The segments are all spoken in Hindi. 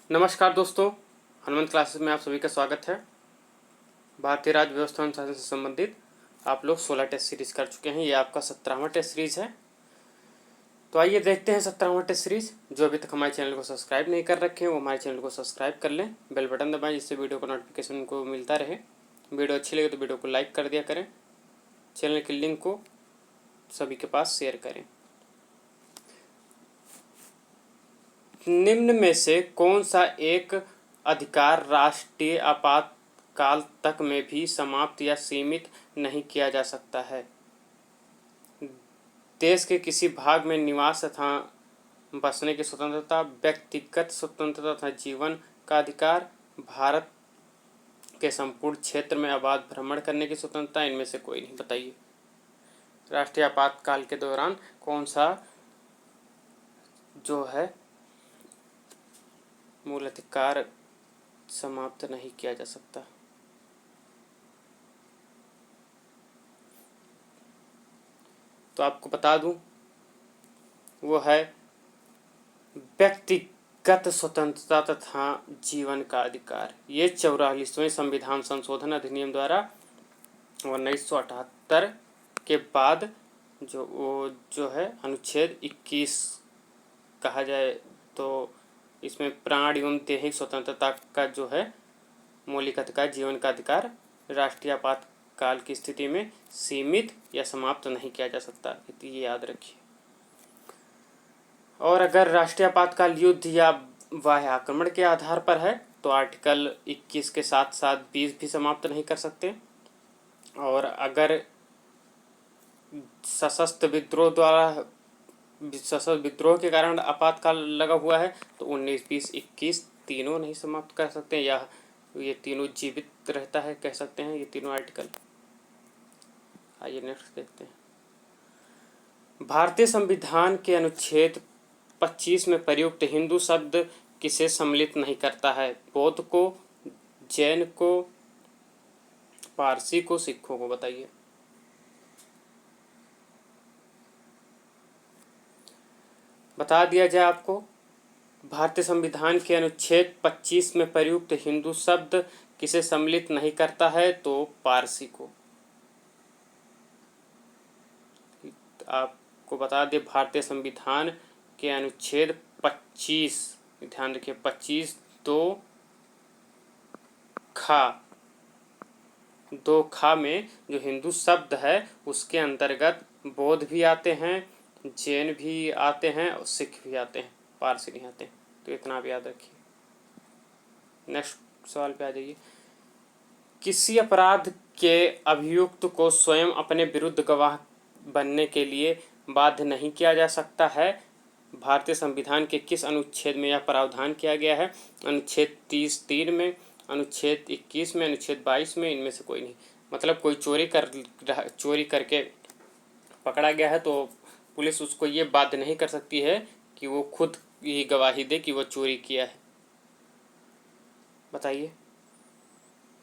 नमस्कार दोस्तों, हनुमंत क्लासेस में आप सभी का स्वागत है। भारतीय राज्य व्यवस्था अनुशासन से संबंधित आप लोग 16 टेस्ट सीरीज कर चुके हैं। ये आपका 17वां टेस्ट सीरीज है। तो आइए देखते हैं 17वां टेस्ट सीरीज। जो अभी तक हमारे चैनल को सब्सक्राइब नहीं कर रखे हैं वो हमारे चैनल को सब्सक्राइब कर लें, बेल बटन दबाएं जिससे वीडियो को नोटिफिकेशन को मिलता रहे। वीडियो अच्छी लगे तो वीडियो को लाइक कर दिया करें, चैनल की लिंक को सभी के पास शेयर करें। निम्न में से कौन सा एक अधिकार राष्ट्रीय आपातकाल तक में भी समाप्त या सीमित नहीं किया जा सकता है? देश के किसी भाग में निवास तथा बसने की स्वतंत्रता, व्यक्तिगत स्वतंत्रता तथा जीवन का अधिकार, भारत के संपूर्ण क्षेत्र में आबाद भ्रमण करने की स्वतंत्रता, इनमें से कोई नहीं। बताइए, राष्ट्रीय आपातकाल के दौरान कौन सा जो है मूल अधिकार समाप्त नहीं किया जा सकता? तो आपको बता दूं, वो है व्यक्तिगत स्वतंत्रता तथा जीवन का अधिकार। ये 44वें संविधान संशोधन अधिनियम द्वारा 1978 के बाद जो है अनुच्छेद 21 कहा जाए तो इसमें प्राण एवं दैहिक स्वतंत्रता का जो है मौलिक अधिकार, जीवन का अधिकार राष्ट्रीय आपातकाल की स्थिति में सीमित या समाप्त नहीं किया जा सकता। ये याद रखिए। और अगर राष्ट्रीय आपातकाल युद्ध या बाह्य आक्रमण के आधार पर है तो आर्टिकल 21 के साथ साथ 20 भी समाप्त नहीं कर सकते। और अगर सशस्त्र विद्रोह के कारण आपातकाल लगा हुआ है तो 19, 20, 21 तीनों नहीं समाप्त कर सकते, या ये तीनों जीवित रहता है कह सकते हैं, ये तीनों आर्टिकल। आइए नेक्स्ट देखते हैं। भारतीय संविधान के अनुच्छेद 25 में प्रयुक्त हिंदू शब्द किसे सम्मिलित नहीं करता है? बौद्ध को, जैन को, पारसी को, सिखों को? बताइए। बता दिया जाए आपको, भारतीय संविधान के अनुच्छेद 25 में प्रयुक्त हिंदू शब्द किसे सम्मिलित नहीं करता है? तो पारसी को। आपको बता दें, भारतीय संविधान के अनुच्छेद 25, ध्यान रखिए 25 दो खा में जो हिंदू शब्द है उसके अंतर्गत बौद्ध भी आते हैं, जैन भी आते हैं और सिख भी आते हैं, पारसी नहीं आते। तो इतना आप याद रखिए। नेक्स्ट सवाल पे आ जाइए। किसी अपराध के अभियुक्त को स्वयं अपने विरुद्ध गवाह बनने के लिए बाध्य नहीं किया जा सकता है? भारतीय संविधान के किस अनुच्छेद में यह प्रावधान किया गया है? अनुच्छेद 30(3) में, अनुच्छेद 21 में, अनुच्छेद 22 में, इनमें से कोई नहीं। मतलब कोई चोरी करके पकड़ा गया है तो पुलिस उसको ये बाध्य नहीं कर सकती है कि वो खुद ये गवाही दे कि वो चोरी किया है। बताइए,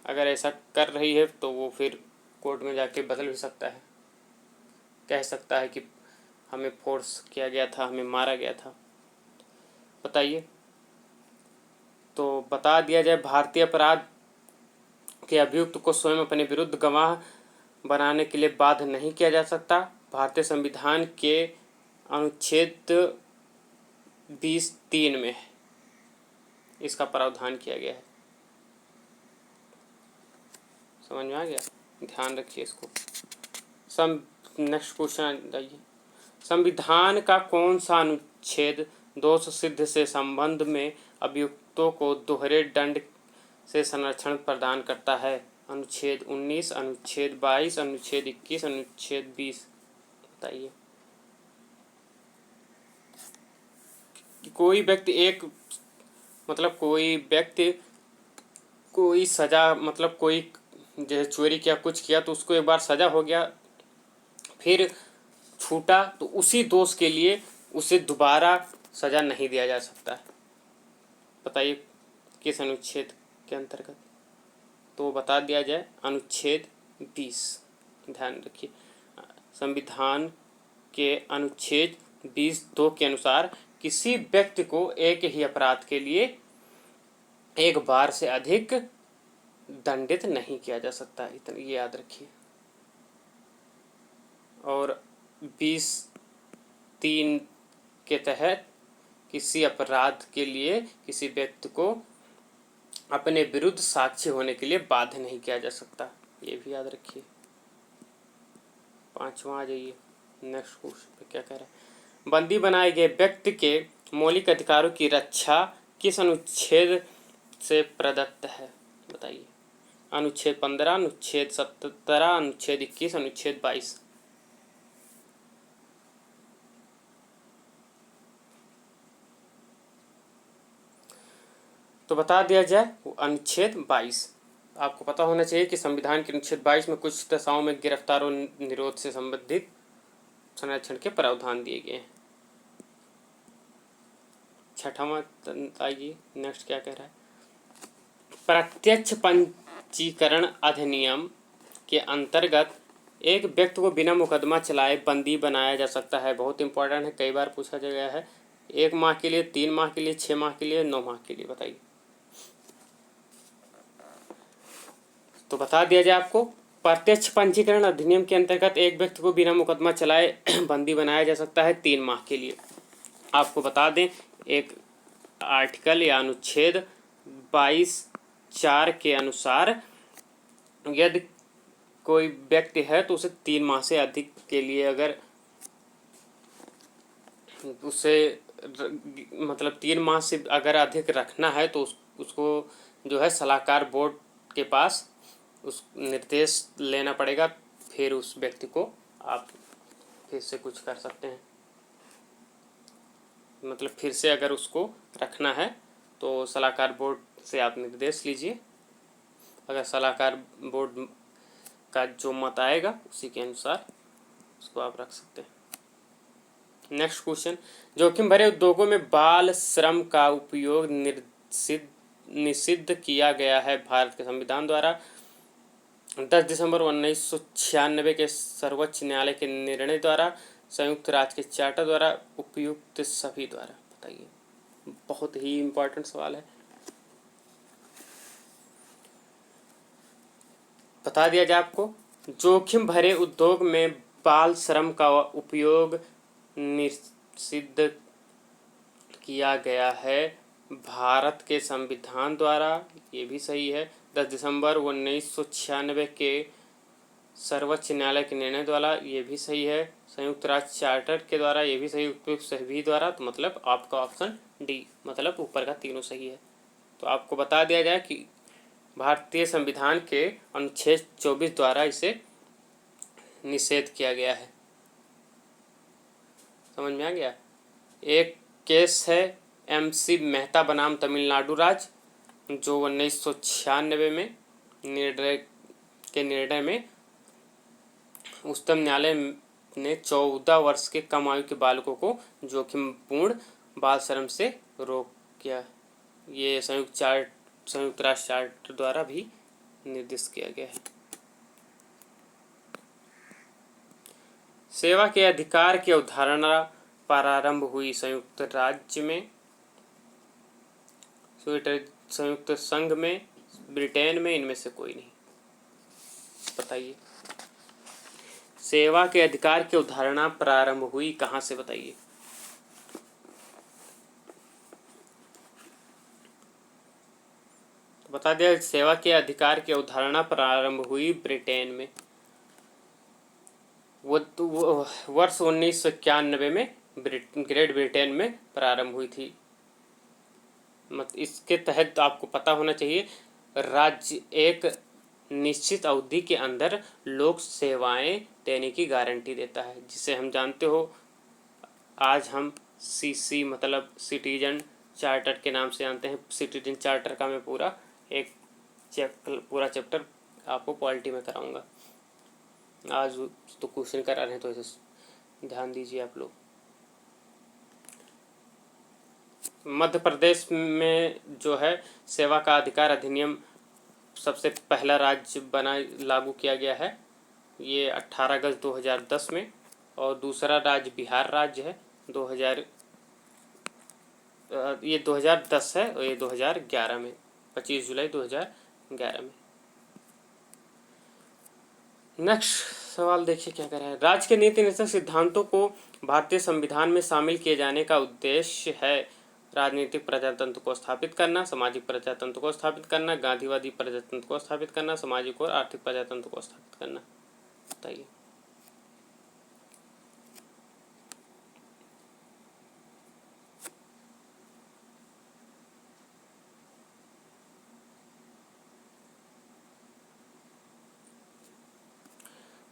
अगर ऐसा कर रही है तो वो फिर कोर्ट में जाके बदल भी सकता है, कह सकता है कि हमें फोर्स किया गया था, हमें मारा गया था। बताइए। तो बता दिया जाए, भारतीय अपराध के अभियुक्त को स्वयं अपने विरुद्ध गवाह बनाने के लिए बाध्य नहीं किया जा सकता। भारतीय संविधान के अनुच्छेद 20(3) में इसका प्रावधान किया गया है। समझ में आ गया? ध्यान रखिए इसको। नेक्स्ट क्वेश्चन आइए। संविधान का कौन सा अनुच्छेद दोष सिद्ध से संबंध में अभियुक्तों को दोहरे दंड से संरक्षण प्रदान करता है? अनुच्छेद 19, अनुच्छेद 22, अनुच्छेद 21, अनुच्छेद 20? बताइए। कोई व्यक्ति कोई सजा, मतलब कोई जैसे चोरी किया, कुछ किया तो उसको एक बार सजा हो गया, फिर छूटा तो उसी दोष के लिए उसे दोबारा सजा नहीं दिया जा सकता है। बताइए किस अनुच्छेद के अंतर्गत? तो बता दिया जाए, अनुच्छेद 20। ध्यान रखिए, संविधान के अनुच्छेद 20(2) के अनुसार किसी व्यक्ति को एक ही अपराध के लिए एक बार से अधिक दंडित नहीं किया जा सकता, इतना ये याद रखिए। और 20(3) के तहत किसी अपराध के लिए किसी व्यक्ति को अपने विरुद्ध साक्षी होने के लिए बाध्य नहीं किया जा सकता, ये भी याद रखिए। 5वां आ जाइए, नेक्स्ट क्वेश्चन पे क्या कह रहा है। बंदी बनाए गए व्यक्ति के मौलिक अधिकारों की रक्षा किस अनुच्छेद से प्रदत्त है, बताइए। अनुच्छेद 15, अनुच्छेद 17, अनुच्छेद 21, अनुच्छेद 22। तो बता दिया जाए अनुच्छेद 22। आपको पता होना चाहिए कि संविधान के अनुच्छेद 22 में कुछ दशाओं में गिरफ्तार और निरोध से संबंधित संरक्षण के प्रावधान दिए गए हैं। 6वां आइए, नेक्स्ट क्या कह रहा है। प्रत्यक्ष पंजीकरण अधिनियम के अंतर्गत एक व्यक्ति को बिना मुकदमा चलाए बंदी बनाया जा सकता है। बहुत इंपॉर्टेंट है, कई बार पूछा गया है। 1 माह के लिए, 3 माह के लिए, 6 माह के लिए, 9 माह के लिए, बताइए। तो बता दिया जाए आपको, प्रत्यक्ष पंजीकरण अधिनियम के अंतर्गत एक व्यक्ति को बिना मुकदमा चलाए बंदी बनाया जा सकता है 3 माह के लिए। आपको बता दें, एक आर्टिकल या अनुच्छेद 22(4) के अनुसार यदि कोई व्यक्ति है तो उसे 3 माह से अधिक के लिए अगर उसे मतलब 3 माह से अगर अधिक रखना है तो उसको जो है सलाहकार बोर्ड के पास उस निर्देश लेना पड़ेगा, फिर उस व्यक्ति को आप फिर से कुछ कर सकते हैं। मतलब फिर से अगर उसको रखना है तो सलाहकार बोर्ड से आप निर्देश लीजिए, अगर सलाहकार बोर्ड का जो मत आएगा उसी के अनुसार उसको आप रख सकते हैं। नेक्स्ट क्वेश्चन, जोखिम भरे उद्योगों में बाल श्रम का उपयोग निषिद्ध किया गया है। भारत के संविधान द्वारा 10 दिसंबर 1996 के सर्वोच्च न्यायालय के निर्णय द्वारा, संयुक्त राष्ट्र के चार्टर द्वारा, उपयुक्त सभी द्वारा, बताइए। बहुत ही इम्पोर्टेंट सवाल है। बता दिया जाए आपको, जोखिम भरे उद्योग में बाल श्रम का उपयोग निषिद्ध किया गया है भारत के संविधान द्वारा, ये भी सही है। 10 दिसंबर 1996 के सर्वोच्च न्यायालय के निर्णय द्वारा, ये भी सही है। संयुक्त राष्ट्र चार्टर के द्वारा, ये भी सही। उपयुक्त सभी द्वारा, तो मतलब आपका ऑप्शन डी, मतलब ऊपर का तीनों सही है। तो आपको बता दिया जाए कि भारतीय संविधान के अनुच्छेद 24 द्वारा इसे निषेध किया गया है। समझ में आ गया। एक केस है MC मेहता बनाम तमिलनाडु राज्य, जो 1996 में निर्णय में उच्चतम न्यायालय ने 14 वर्ष के कम आयु के बालकों को जोखिमपूर्ण बाल श्रम से रोक किया। ये संयुक्त राष्ट्र चार्टर द्वारा भी निर्दिष्ट किया गया है। सेवा के अधिकार की अवधारणा प्रारंभ हुई संयुक्त राज्य में, संयुक्त संघ में, ब्रिटेन में, इनमें से कोई नहीं, बताइए। सेवा के अधिकार की अवधारणा प्रारंभ हुई कहाँ से, बताइए। तो बता दिया, सेवा के अधिकार की अवधारणा प्रारंभ हुई ब्रिटेन में। वो वर्ष 1991 में ग्रेट ब्रिटेन में प्रारंभ हुई थी। इसके तहत आपको पता होना चाहिए, राज्य एक निश्चित अवधि के अंदर लोक सेवाएं देने की गारंटी देता है, जिसे हम जानते हो आज हम CC मतलब सिटीजन चार्टर के नाम से जानते हैं। सिटीजन चार्टर का मैं पूरा चैप्टर आपको पॉलिटी में कराऊंगा। आज तो क्वेश्चन करा रहे हैं, तो इसे ध्यान दीजिए आप लोग। मध्य प्रदेश में जो है सेवा का अधिकार अधिनियम सबसे पहला राज्य लागू किया गया है, ये 18 अगस्त 2010 में। और दूसरा राज्य बिहार राज्य है, ये 2010 है और ये 2011 में 25 जुलाई 2011 में। नेक्स्ट सवाल देखिए क्या कह रहा है। राज्य के नीति निर्देशक सिद्धांतों को भारतीय संविधान में शामिल किए जाने का उद्देश्य है राजनीतिक प्रजातंत्र को स्थापित करना, सामाजिक प्रजातंत्र को स्थापित करना, गांधीवादी प्रजातंत्र को स्थापित करना, सामाजिक और आर्थिक प्रजातंत्र को स्थापित करना। बताइए।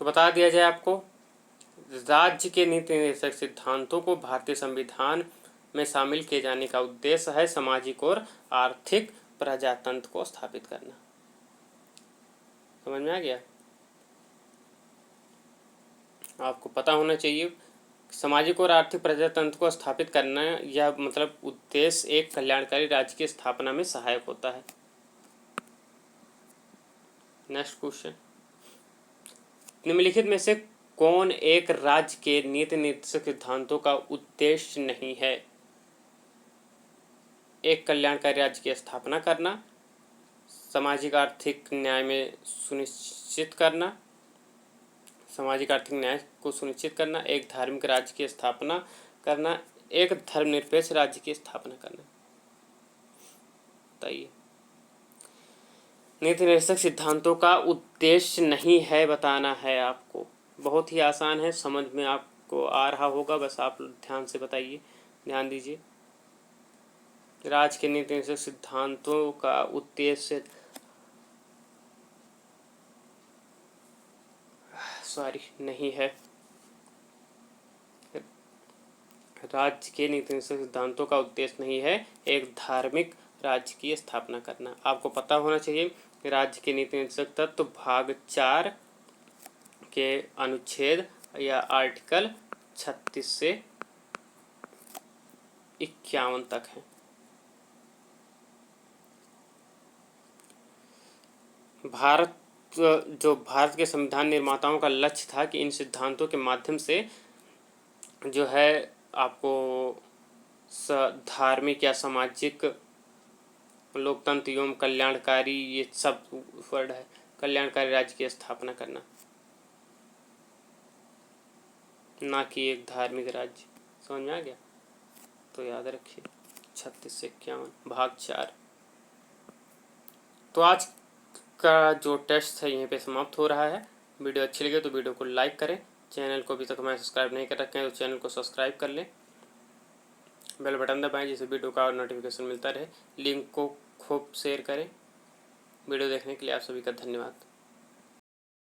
तो बता दिया जाए आपको, राज्य के नीति निर्देशक सिद्धांतों को भारतीय संविधान में शामिल किए जाने का उद्देश्य है सामाजिक और आर्थिक प्रजातंत्र को स्थापित करना। समझ में आ गया? आपको पता होना चाहिए सामाजिक और आर्थिक प्रजातंत्र को स्थापित करना यह मतलब उद्देश्य एक कल्याणकारी राज्य की स्थापना में सहायक होता है। नेक्स्ट क्वेश्चन, निम्नलिखित में से कौन एक राज्य के नीति निर्देशक सिद्धांतों का उद्देश्य नहीं है? एक कल्याणकारी राज्य की स्थापना करना, सामाजिक आर्थिक न्याय में सुनिश्चित करना, सामाजिक आर्थिक न्याय को सुनिश्चित करना, एक धार्मिक राज्य की स्थापना करना, एक धर्मनिरपेक्ष राज्य की स्थापना करना। बताइए। नीति निर्देशक सिद्धांतों का उद्देश्य नहीं है बताना है आपको। बहुत ही आसान है, समझ में आपको आ रहा होगा, बस आप ध्यान से बताइए, ध्यान दीजिए। राज्य के नीति निर्देशक सिद्धांतों का उद्देश्य नहीं है। राज्य के नीति निर्देशक सिद्धांतों का उद्देश्य नहीं है एक धार्मिक राज्य की स्थापना करना। आपको पता होना चाहिए कि राज्य के नीति निर्देशक तत्व भाग 4 के अनुच्छेद या आर्टिकल 36 से 51 तक है। भारत के संविधान निर्माताओं का लक्ष्य था कि इन सिद्धांतों के माध्यम से जो है आपको धार्मिक या सामाजिक, लोकतंत्र एवं कल्याणकारी, ये सब वर्ड है, कल्याणकारी राज्य की स्थापना करना, ना कि एक धार्मिक राज्य। समझ में आ गया? तो याद रखिए 36 से 51 भाग 4। तो आज का जो टेस्ट है यहीं पे समाप्त हो रहा है। वीडियो अच्छी लगे तो वीडियो को लाइक करें, चैनल को अभी तक हमारे सब्सक्राइब नहीं कर रखे हैं तो चैनल को सब्सक्राइब कर लें, बेल बटन दबाएं जिससे वीडियो का नोटिफिकेशन मिलता रहे। लिंक को खूब शेयर करें। वीडियो देखने के लिए आप सभी का धन्यवाद।